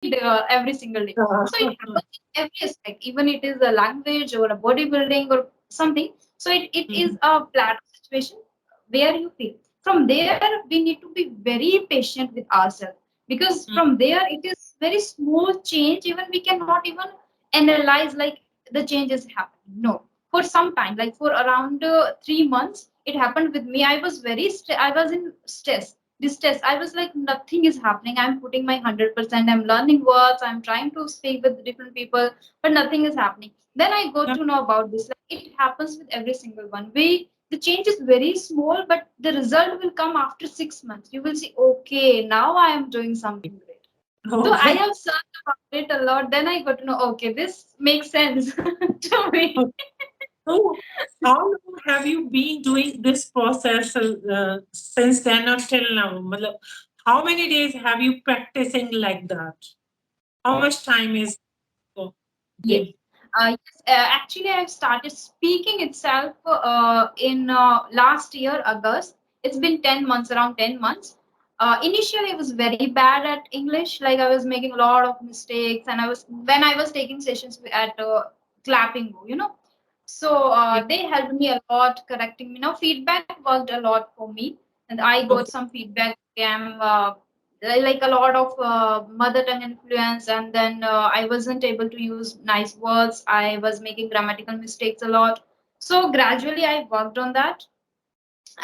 every single day. So it happens in every aspect, even it is a language or a bodybuilding or something. So it is Mhm. a plateau situation where you feel. From there, we need to be very patient with ourselves, because from there it is very small change. Even we cannot even analyze like the change is happening. No, for some time, like for around 3 months, it happened with me. I was I was in stress, distress. I was like, nothing is happening. I'm putting my 100%. I'm learning words. I'm trying to speak with different people, but nothing is happening. Then I got Yeah. to know about this. Like it happens with every single one. We The change is very small, but the result will come after 6 months. You will see, okay, now I am doing something great. So I Okay. have searched about it a lot. Then I got to know, okay, this makes sense to me. So, how long have you been doing this process since then until now? Matlab, how many days have you practicing like that? How much time is go- Yes. give? Yes. Actually, I've started speaking itself in last year, August. It's been 10 months, around 10 months. Initially, I was very bad at English. Like I was making a lot of mistakes, and when I was taking sessions at Clapping, So Yeah. they helped me a lot, correcting me. Now feedback worked a lot for me, and I got Okay. some feedback. Like a lot of mother tongue influence, and then I wasn't able to use nice words. I was making grammatical mistakes a lot. So gradually, I worked on that,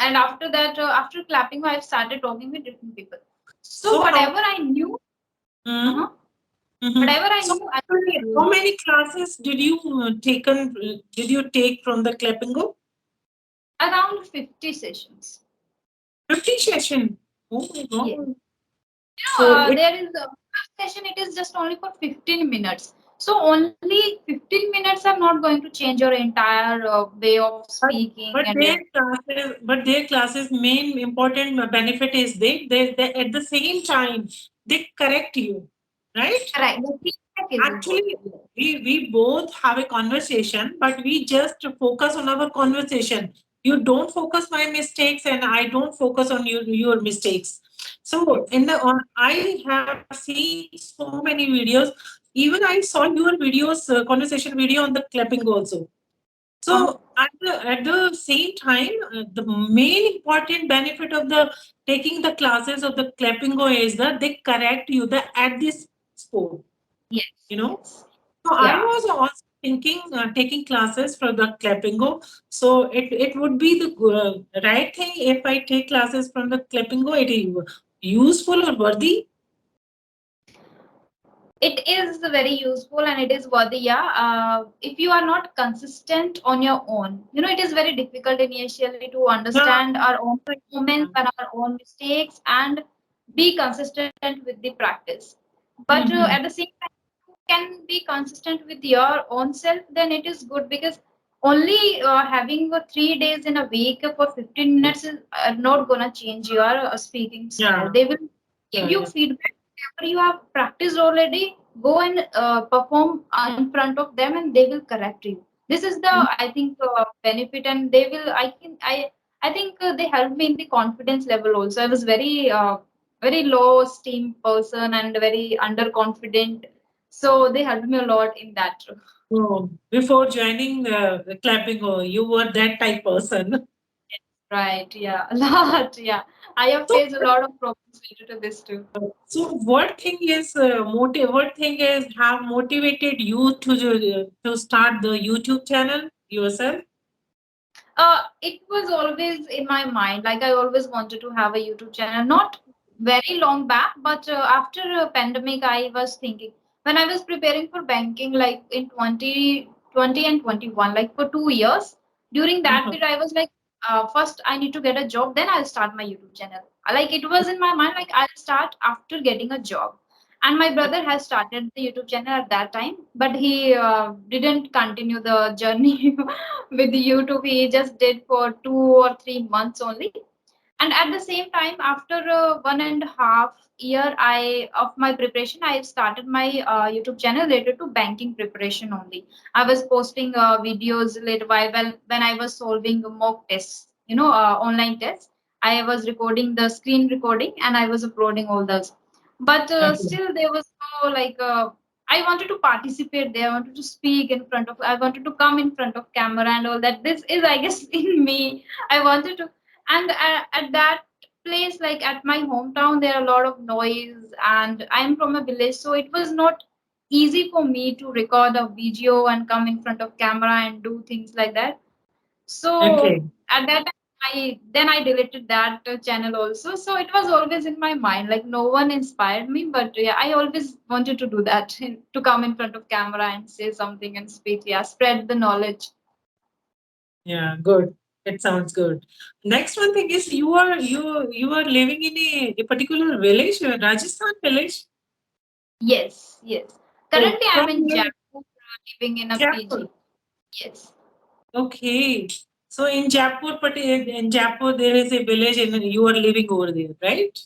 and after that, after clapping, I started talking with different people. So So how? whatever I knew, Mm-hmm. uh-huh, Mm-hmm. whatever I So knew, I how used it. many classes did you did you take from the Clappingo? Around 50 sessions. 50 session. Oh my Yes. God. So it There is a first session, it is just only for 15 minutes. So only 15 minutes are not going to change your entire way of but speaking but and their classes main important benefit is they at the same time they correct you, right? correct. The feedback is Actually, important. Yes. we both have a conversation, but we just focus on our conversation. You don't focus my mistakes, and I don't focus on your mistakes. So Yes. in the on, I have seen so many videos. Even I saw your videos, conversation video on the clapping also. Uh-huh. So at the same time, the main important benefit of the taking the classes of the clappingo is that they correct you the at this sport. Yes. You know, Yes. so I Yeah. was also thinking taking classes for the clappingo. So it would be the right thing if I take classes from the clappingo. It is useful or worthy. It is very useful and it is worthy. Yeah. If you are not consistent on your own, it is very difficult initially to Yeah. understand our own performance and our own mistakes and be consistent with the practice. But at Mhm. the same time, you can be consistent with your own self, then it is good, because only having 3 days in a week for 15 minutes is not gonna change your speaking style. Yeah. They will give Yeah. you Yeah. feedback whatever you have practiced already. Go and perform in front of them, and they will correct you. This is the, I think, benefit, and they will. I think they helped me in the confidence level also. I was very low esteem person and very underconfident. So they helped me a lot in that. So before joining the clappingo, you were that type person. Right. Yeah. A lot. Yeah. I have So faced a lot of problems related to this too. So what thing is have motivated you to start the YouTube channel yourself? It was always in my mind. Like I always wanted to have a YouTube channel. Not very long back, but after a pandemic, I was thinking when I was preparing for banking, like in 2020 and 21, like for 2 years. During that Uh-huh. period, I was like, first I need to get a job, then I'll start my YouTube channel. Like it was in my mind, like I'll start after getting a job. And my brother has started the YouTube channel at that time, but he didn't continue the journey with YouTube. He just did for 2 or 3 months only. And at the same time, after 1.5 year I of my preparation, I started my YouTube channel related to banking preparation only. I was posting videos later while when I was solving mock tests, online tests. I was recording the screen recording and I was uploading all those. But Okay. still, there was So like I wanted to participate there. I wanted to speak in front of. I wanted to come in front of camera and all that. This is, I guess, in me. I wanted to, and at that place, like at my hometown, there are a lot of noise, and I'm from a village, so it was not easy for me to record a video and come in front of camera and do things like that. So Okay. at that time, I deleted that channel also. So it was always in my mind. Like no one inspired me, but yeah, I always wanted to do that to come in front of camera and say something and speak. Yeah, spread the knowledge. Yeah, good. It sounds good. Next one thing is you are living in a particular village, a Rajasthan village. Yes, yes. So Currently, I'm from in here, Jaipur, living in a Jaipur. PG. Yes. Okay. So in Jaipur there is a village and you are living over there, right?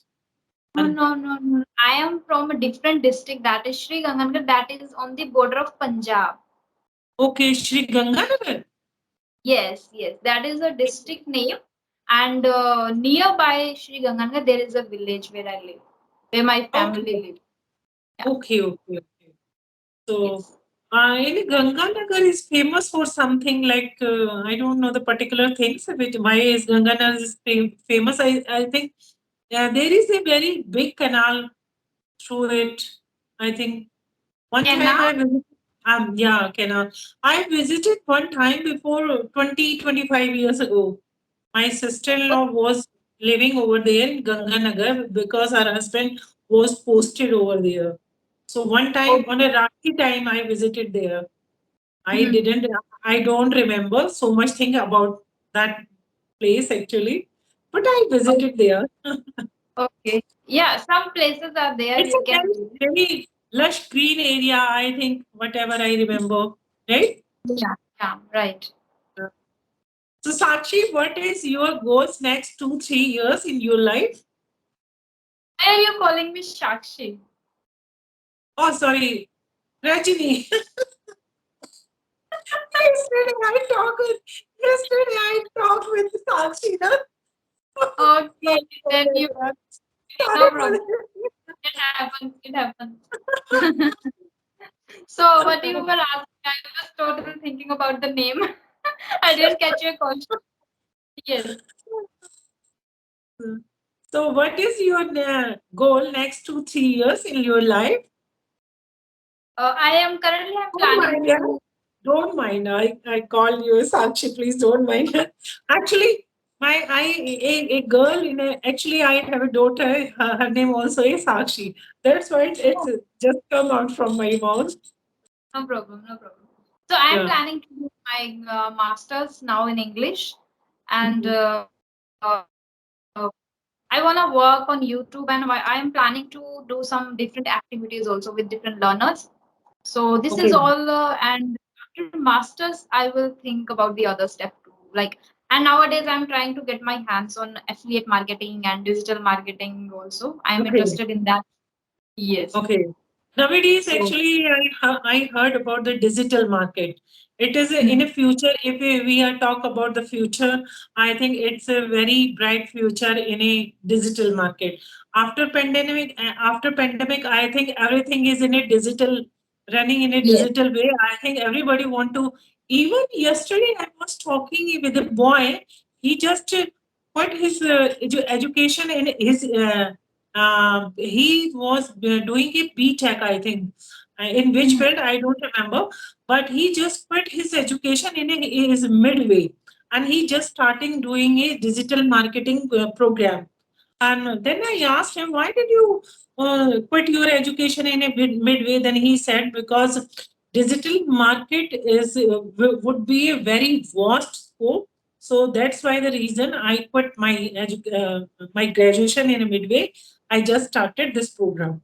No, And no, no, no. I am from a different district. That is Sri Gangankar. That is on the border of Punjab. okay, Shri Ganganagar. Yes, yes, that is a district name, and nearby Sri Ganganagar there is a village where I live, where my family Okay. lives. Yeah, Okay. So, yes. in Ganganagar is famous for something like I don't know the particular things. Which why is Ganganagar is famous? I think there is a very big canal through it. I think one And time now, I visited. Yeah, canal. I visited one time before 25 years ago. My sister-in-law was living over there in Ganganagar because her husband was posted over there. So one time on okay. a Rakhi time, I visited there. I Mhm. didn't, I don't remember so much thing about that place actually, but I visited there. Okay. Yeah, some places are there It's a you can very, visit. very lush green area, I think, whatever I remember, right? Yeah, yeah, right. So, Sakshi, what is your goals next 2, 3 years in your life? Why are you calling me Shakshi? Oh, sorry, Rajini. Yesterday I talked with Sakshi, na? Okay, Sorry then about you, that. no Sorry for problem. that. It happens. It happens. So, what you were asking, I was totally thinking about the name. I didn't catch your question. Yes. So, what is your goal next 2, 3 years in your life? I am currently I'm Don't planning mind, yeah. to. Don't mind. I call you Sakshi. Please don't mind. Actually, a girl in a actually I have a daughter. Her name also is Sakshi. That's why it's Oh, just come out from my mouth. no problem, no problem. So I am Yeah. planning to do my masters now in English, and Mhm. I want to work on YouTube, and I am planning to do some different activities also with different learners. So this is Okay. all, and after masters, I will think about the other step too. Like, and nowadays I'm trying to get my hands on affiliate marketing and digital marketing also. I am Okay. interested in that. Yes. Okay. Nowadays, So. actually, I heard about the digital market. It is in Mhm. a future. If we are talk about the future, I think it's a very bright future in a digital market. After pandemic, I think everything is in a digital, running in a Yes. digital way. I think everybody want to. Even yesterday, I was talking with a boy. He just put his education in his. He was doing a B.Tech, I think. In which Mhm. field, I don't remember. But he just quit his education in his midway. And he just starting doing a digital marketing program. And then I asked him, why did you quit your education in a midway? Then he said, because digital market would be a very vast scope. So that's why the reason I quit my graduation in a midway. I just started this program.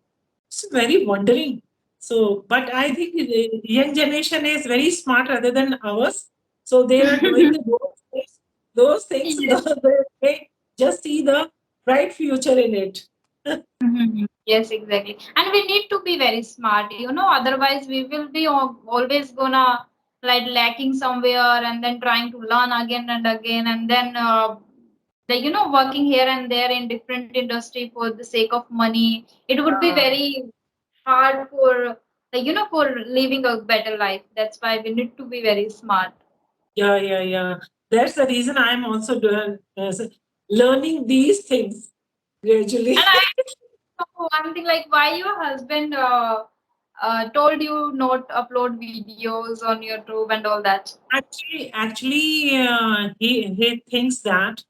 It's very wondering. So, but I think the young generation is very smart rather than ours. So they are doing those things. Yes. They just see the bright future in it. Mhm. Yes, exactly. And we need to be very smart, otherwise we will be always gonna like lacking somewhere and then trying to learn again and again and then working here and there in different industry for the sake of money. It would be Yeah. very hard for for living a better life. That's why we need to be very smart. Yeah, yeah, yeah. That's the reason I'm also doing, learning these things gradually. And I know one thing, like why your husband told you not upload videos on YouTube and all that. Actually, he thinks that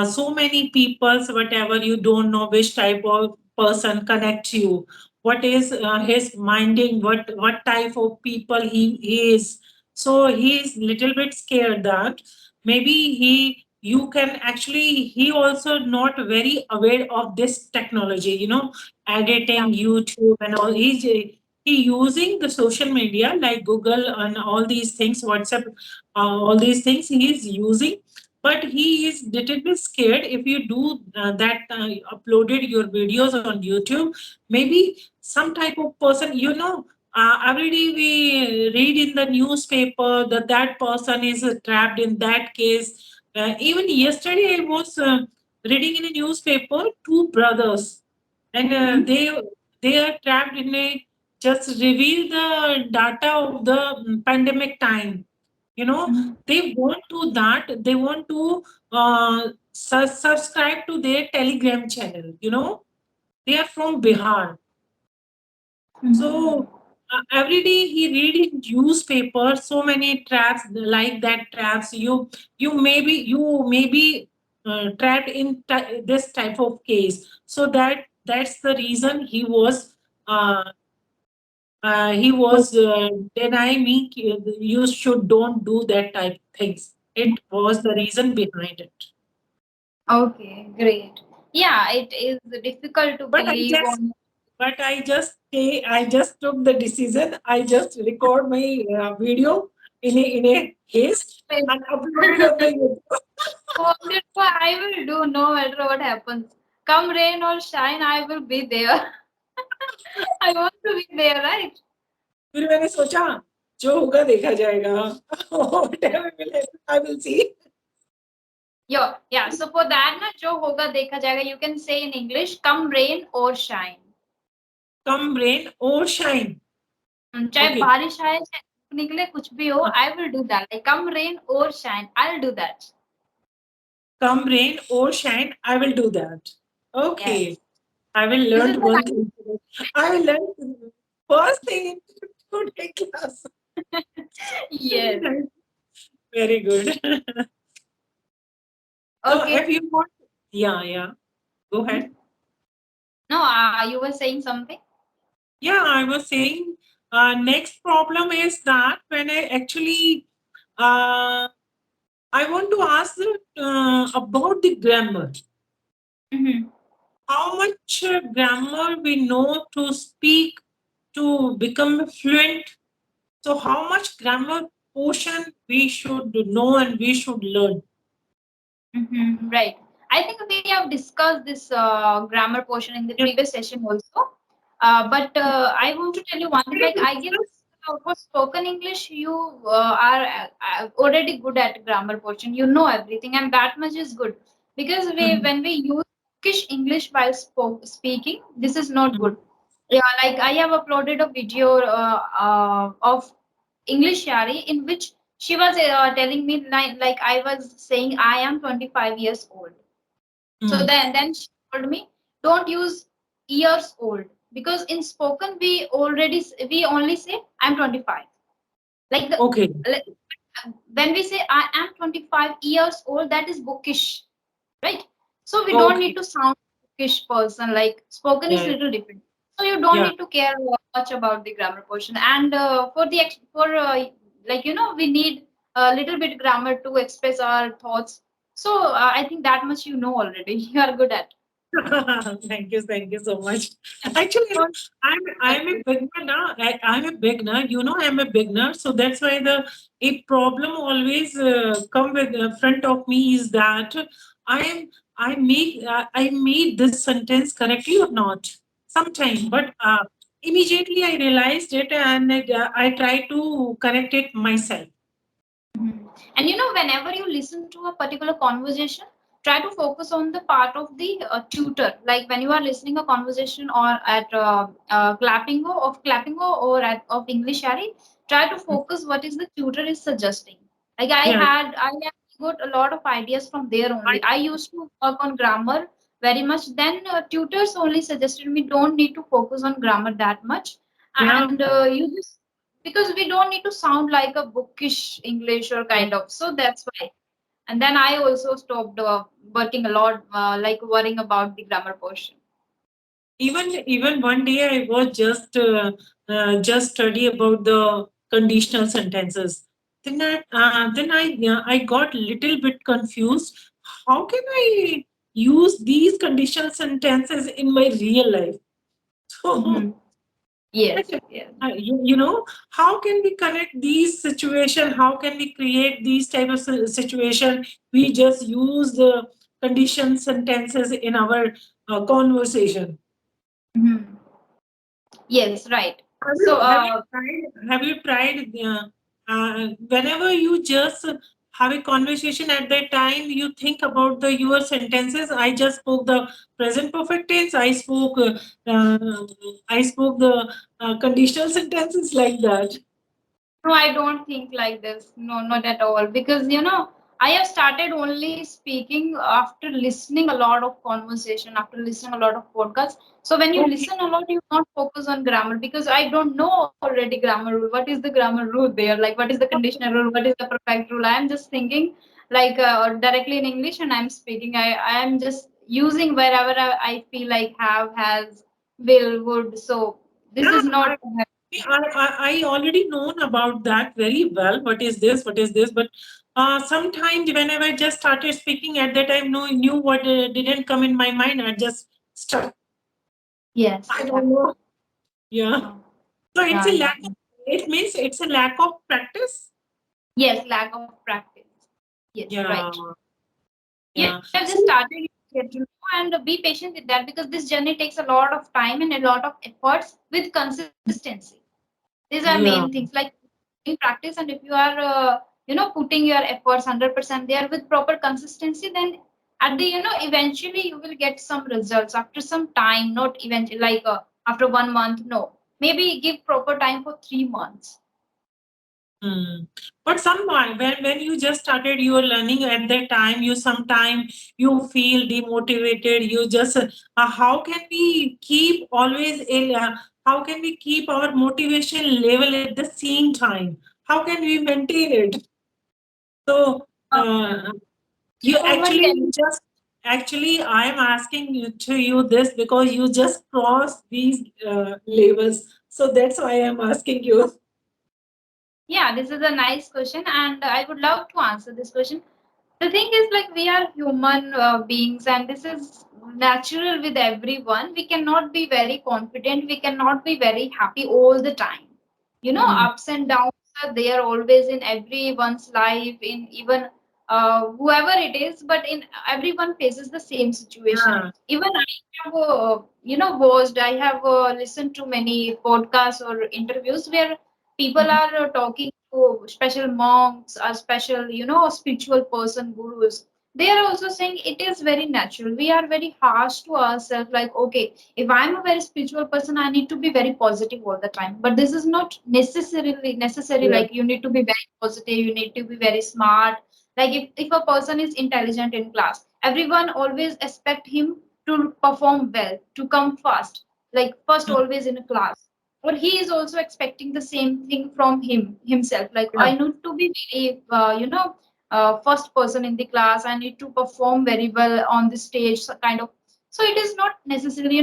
so many people's whatever you don't know which type of person connects you, what is his minding, what type of people he is. So he is little bit scared that maybe you can actually he also not very aware of this technology. Yeah. Editing YouTube and all. He using the social media like Google and all these things, WhatsApp, all these things he is using, but he is little bit scared if you do that uploaded your videos on YouTube, maybe some type of person, every day we read in the newspaper that that person is trapped in that case. Even yesterday I was reading in a newspaper two brothers, and Mhm. they are trapped in a just reveal the data of the pandemic time. Mhm. They want to that they want to subscribe to their Telegram channel. They are from Bihar. So Mhm. every day he read in newspaper so many traps like that traps. You may be trapped in this type of case. So that's the reason uh, he was denying me you should don't do that type of things. It was the reason behind it. Okay, great. Yeah, it is difficult to But I believe just on. I just took the decision. I just record my video in a haste and upload it on the YouTube. Wanted for I will do no matter what happens. Come rain or shine, I will be there. I want to be there, right? फिर मैंने सोचा जो होगा देखा जाएगा. Whatever will happen, I will see. Yeah, yeah. So for that, na, जो होगा देखा जाएगा. You can say in English, come rain or shine. Come rain or shine. चाहे Okay. बारिश आए, चाहे धूप निकले, कुछ भी हो, I will do that. Like come rain or shine, I'll do that. Come rain or shine, I will do that. Okay. Yes. I will This is learn one the thing today. I will learn first thing in today class. yes. Very good. So Okay. if you want, yeah, yeah, go ahead. Hmm? No, you were saying something. Yeah, I was saying, next problem is that when I actually, I want to ask about the grammar. Mm-hmm. How much grammar we know to speak to become fluent? So, how much grammar portion we should know and we should learn? Mm-hmm. Right. I think we have discussed this grammar portion in the Yeah. previous session also. But I want to tell you one thing. Like I guess for spoken English, you are already good at grammar portion. You know everything, and that much is good. Because Mhm. when we use bookish English while speaking, this is not Mhm. good. Yeah, like I have uploaded a video of English Yari in which she was telling me like I was saying I am 25 years old. So Mhm. then she told me don't use years old because in spoken we only say I'm 25. Like the Okay. like, when we say I am 25 years old, that is bookish, right? So we don't need Okay. to sound bookish person. Like spoken is Yeah. little different. So you don't Yeah. need to care much about the grammar portion. And for like we need a little bit grammar to express our thoughts. So I think that much you know already. You are good at. Thank you so much. Actually, Don't I'm a beginner now. I'm a beginner. I'm a beginner, so that's why the a problem always come with front of me is that I am I made this sentence correctly or not sometime, but immediately I realized it and I try to correct it myself. Mhm. And whenever you listen to a particular conversation, try to focus on the part of the tutor, like when you are listening a conversation or at clapping or at of English Harry, try to focus what is the tutor is suggesting. Like Yeah. I have got a lot of ideas from there I, only. I used to work on grammar very much, then tutors only suggested me don't need to focus on grammar that much, yeah. and you just, because we don't need to sound like a bookish English or Yeah. kind of, so that's why. And then I also stopped working a lot, like worrying about the grammar portion. Even one day I was just study about the conditional sentences. Then I got little bit confused. How can I use these conditional sentences in my real life? So Hmm. Yes, yes. you know, how can we connect these situation? How can we create these type of situation? We just use the condition sentences in our conversation. Hmm. Yes, right. Have So, you tried whenever you just have a conversation at that time, you think about the your sentences. I just spoke the present perfect tense. I spoke the conditional sentences like that. no, I don't think like this. No, not at all. Because, I have started only speaking after listening a lot of conversation, after listening a lot of podcasts. So when you Okay. listen a lot, you not focus on grammar because I don't know already grammar rule. What is the grammar rule there? Like, what is the conditional rule? What is the perfect rule? I am just thinking like directly in English and I'm speaking. I am just using wherever I feel like have, has, will, would. So this Yeah, is not. I already known about that very well. What is this? What is this? But sometimes whenever I just started speaking at that time, no, knew what didn't come in my mind. I just stuck. Yes, I it don't happens. know. Yeah. Oh, So it's yeah, a yeah. lack of. It means it's a lack of practice. Yes, lack of practice. Yes, right. Yeah. You Yeah. have just So started, you get to know, and be patient with that because this journey takes a lot of time and a lot of efforts with consistency. These are main yeah. things like doing practice, and if you are, putting your efforts 100% there with proper consistency, then at the, eventually you will get some results after some time, not eventually like after 1 month. No, maybe give proper time for 3 months. Hmm. But someone when you just started your learning at that time, you sometime you feel demotivated. You just how can we keep always how can we keep our motivation level at the same time? How can we maintain it? So Uh, you what actually can just actually I am asking you to you this because you just cross these levels. So that's why I am asking you. Yeah, this is a nice question, and I would love to answer this question. The thing is, like, we are human beings, and this is natural with everyone. We cannot be very confident, we cannot be very happy all the time. Hmm. Ups and downs are there always in everyone's life, in even whoever it is, but in everyone faces the same situation. Yeah. Even I have, watched, I have listened to many podcasts or interviews where people are talking to special monks or special, spiritual person, gurus. They are also saying it is very natural. We are very harsh to ourselves, like, okay, if I'm a very spiritual person, I need to be very positive all the time. But this is not necessarily necessary. Yeah. Like, you need to be very positive, you need to be very smart. Like, if a person is intelligent in class, everyone always expect him to perform well, to come first, like first always in a class, or he is also expecting the same thing from himself, like Yeah. I need to be very first person in the class, I need to perform very well on the stage, so kind of. So it is not necessarily,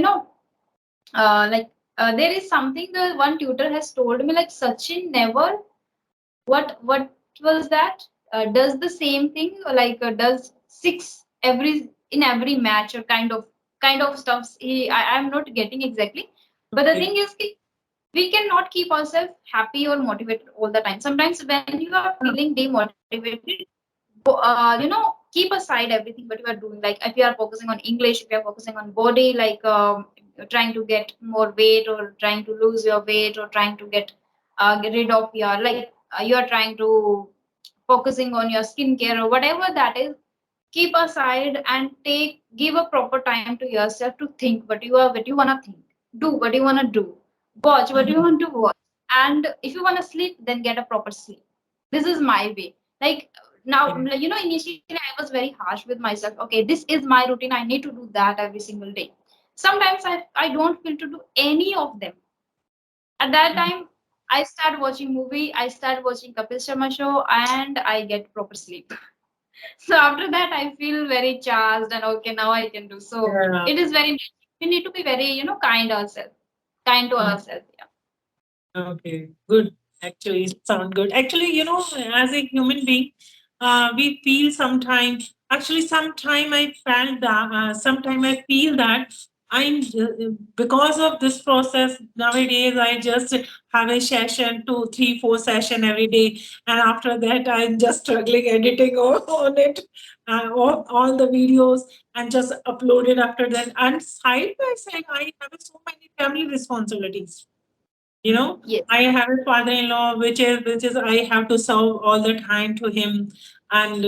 like there is something the one tutor has told me, like Sachin never, what was that, does the same thing, like does six every in every match, or kind of stuffs. I'm not getting exactly, but the Okay. thing is ki, we cannot keep ourselves happy or motivated all the time. Sometimes when you are feeling demotivated, keep aside everything what you are doing. Like if you are focusing on English, if you are focusing on body, like you're trying to get more weight or trying to lose your weight or trying to get rid of your, like you are trying to focusing on your skincare or whatever that is, keep aside and give a proper time to yourself to think what you wanna think, do what you wanna do, watch what you want to watch, and if you wanna sleep, then get a proper sleep. This is my way. Like now, Okay. initially I was very harsh with myself. Okay, this is my routine. I need to do that every single day. Sometimes I don't feel to do any of them. At that time, I start watching movie. I start watching Kapil Sharma show, and I get proper sleep. So after that, I feel very charged and okay, now I can do. So Yeah. it is very, we need to be very, kind to ourselves. Yeah. Okay, good. Actually, sound good. Actually, as a human being, we feel sometimes. Actually, sometime I felt that. Sometime I feel that because of this process nowadays. I just have a session, two, three, four session every day, and after that, I'm just struggling editing on it, all the videos, and just upload it after that. And side by side, I have so many family responsibilities. you know Yes. I have a father-in-law, which is I have to serve all the time to him, and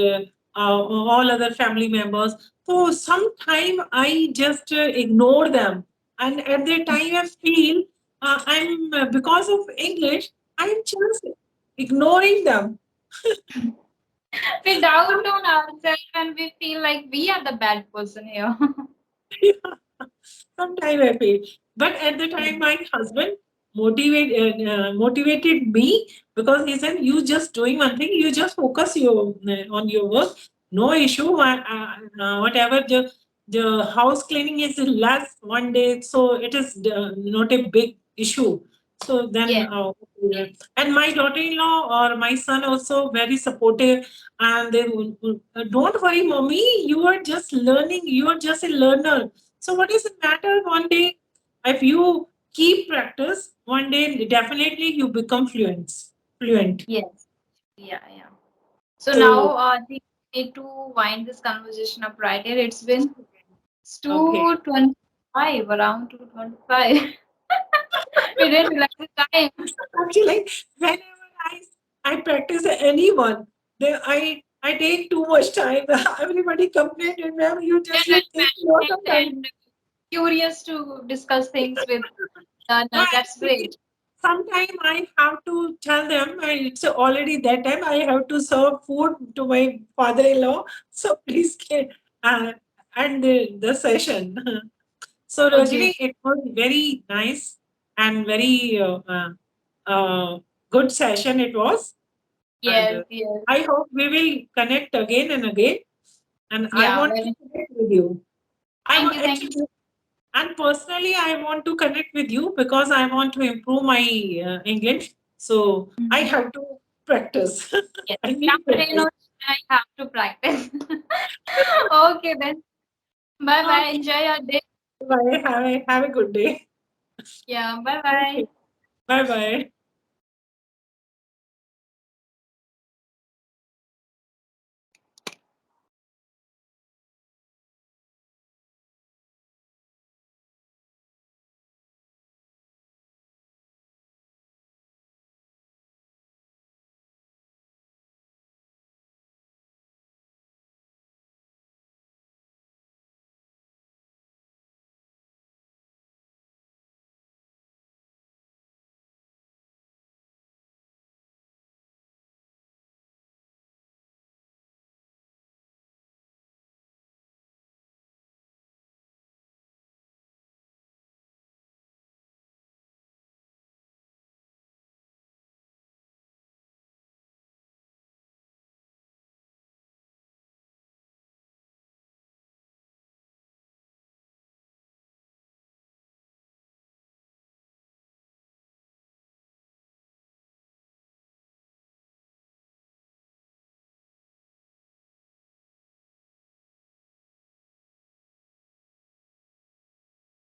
all other family members. So sometime I just ignore them, and at the time I feel I'm because of English, I'm just ignoring them. We doubt on ourselves and we feel like we are the bad person here. Sometime I feel, but at the time my husband motivated me, because he said, "You just doing one thing. You just focus on your work. No issue. Whatever the house cleaning is less one day, so it is not a big issue." So then, Yes. and my daughter-in-law or my son also very supportive, and they will, don't worry, mommy. You are just learning. You are just a learner, so what does it matter? One day, if you keep practice, one day definitely you become fluent. Fluent. Yes. Yeah. Yeah. So now So I think we need to wind this conversation up right here. It's okay. 2:25, around 2:25. We didn't realize the time. Actually, whenever I practice anyone, then I take too much time. Everybody complained, and ma'am, you You're take a lot of very time. passionate and curious to discuss things with No, learners. That's actually, great. sometime I have to tell them, it's already that time I have to serve food to my father-in-law. So please end the session. So Okay. Rajini, it was very nice and very good session it was. And Yes, yes. I hope we will connect again and again. And I Yeah, want to very. connect with you. I Thank want you, thank you. actually, and personally, I want to connect with you because I want to improve my English. So I Mhm. have to practice. Yes. I need Someday, practice. I have to practice. Okay, then. Bye bye. Okay, Enjoy your day. bye. Have a good day. Yeah, bye Okay. bye. Bye bye.